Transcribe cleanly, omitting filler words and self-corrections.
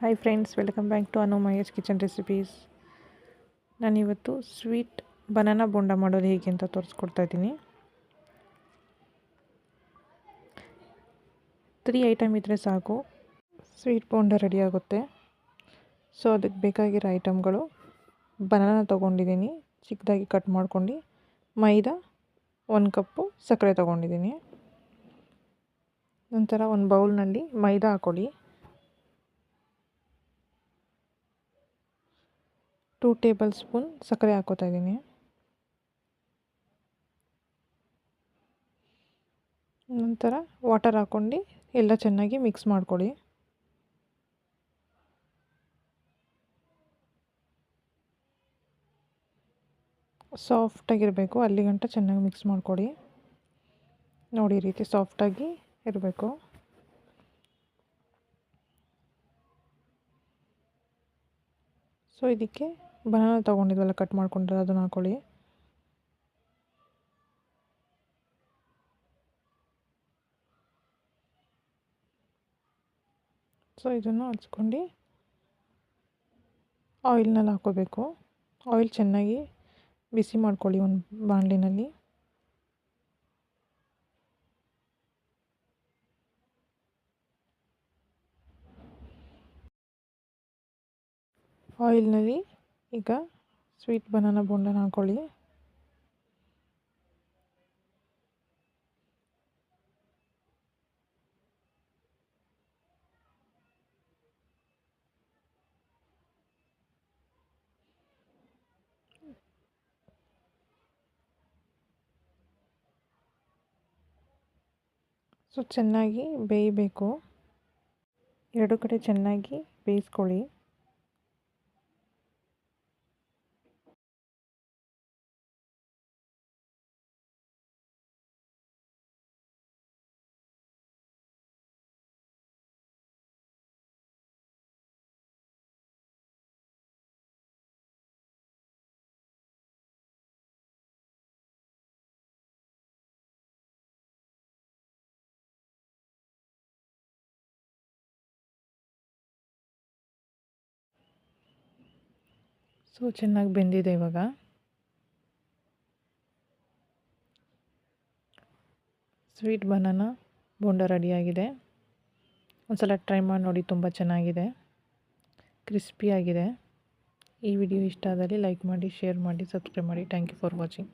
Hi friends, welcome back to Anu Mahesh kitchen recipes. ನಾನಿವತ್ತು sweet banana bonda ಮಾಡೋದು ಹೇಗೆ ಅಂತ ತೋರಿಸ್ಕೊಡ್ತಾ ಇದ್ದೀನಿ. 3 ಐಟಮ್ ಇದ್ದರೆ ಸಾಕು, ಸ್ವೀಟ್ ಬೋಂಡ ರೆಡಿ ಆಗುತ್ತೆ. ಸೊ ಅದಕ್ಕೆ ಬೇಕಾಗಿರೋ ಐಟಮ್ಗಳು: ಬನಾನಾ ತೊಗೊಂಡಿದ್ದೀನಿ, ಚಿಕ್ಕದಾಗಿ ಕಟ್ ಮಾಡ್ಕೊಂಡು. ಮೈದಾ 1 ಕಪ್ಪು, ಸಕ್ಕರೆ ತೊಗೊಂಡಿದ್ದೀನಿ. ನಂತರ ಒಂದು ಬೌಲ್ನಲ್ಲಿ ಮೈದಾ ಹಾಕ್ಕೊಳ್ಳಿ. 2 ಟೇಬಲ್ ಸ್ಪೂನ್ ಸಕ್ಕರೆ ಹಾಕೋತಾ ಇದ್ದೀನಿ. ನಂತರ ವಾಟರ್ ಹಾಕ್ಕೊಂಡು ಎಲ್ಲ ಚೆನ್ನಾಗಿ ಮಿಕ್ಸ್ ಮಾಡ್ಕೊಳ್ಳಿ. ಸಾಫ್ಟಾಗಿರಬೇಕು, ಅಲ್ಲಿ ಗಂಟ ಚೆನ್ನಾಗಿ ಮಿಕ್ಸ್ ಮಾಡ್ಕೊಳ್ಳಿ. ನೋಡಿ, ಈ ರೀತಿ ಸಾಫ್ಟಾಗಿ ಇರಬೇಕು. ಸೊ ಇದಕ್ಕೆ ಬನಾನಾ ತೊಗೊಂಡಿದ್ವಲ್ಲ, ಕಟ್ ಮಾಡ್ಕೊಂಡ್ರೆ ಅದನ್ನು ಹಾಕ್ಕೊಳ್ಳಿ. ಸೊ ಇದನ್ನು ಹಚ್ಕೊಂಡು ಆಯಿಲ್ನಲ್ಲಿ ಹಾಕ್ಕೋಬೇಕು. ಆಯಿಲ್ ಚೆನ್ನಾಗಿ ಬಿಸಿ ಮಾಡ್ಕೊಳ್ಳಿ ಒಂದು ಬಾಣಲಿನಲ್ಲಿ. ಆಯಿಲ್ನಲ್ಲಿ ಈಗ ಸ್ವೀಟ್ ಬನಾನಾ ಬೋಂಡನ ಹಾಕ್ಕೊಳ್ಳಿ. ಸೊ ಚೆನ್ನಾಗಿ ಬೇಯಬೇಕು, 2 ಕಡೆ ಚೆನ್ನಾಗಿ ಬೇಯಿಸ್ಕೊಳ್ಳಿ. ಸೊ ಚೆನ್ನಾಗಿ ಬೆಂದಿದೆ. ಇವಾಗ ಸ್ವೀಟ್ ಬನಾನಾ ಬೋಂಡ ರೆಡಿಯಾಗಿದೆ. ಒಂದ್ಸಲ ಟ್ರೈ ಮಾಡಿ ನೋಡಿ, ತುಂಬ ಚೆನ್ನಾಗಿದೆ, ಕ್ರಿಸ್ಪಿಯಾಗಿದೆ. ಈ ವಿಡಿಯೋ ಇಷ್ಟ ಆದಲ್ಲಿ ಲೈಕ್ ಮಾಡಿ, ಶೇರ್ ಮಾಡಿ, ಸಬ್ಸ್ಕ್ರೈಬ್ ಮಾಡಿ. Thank you for watching.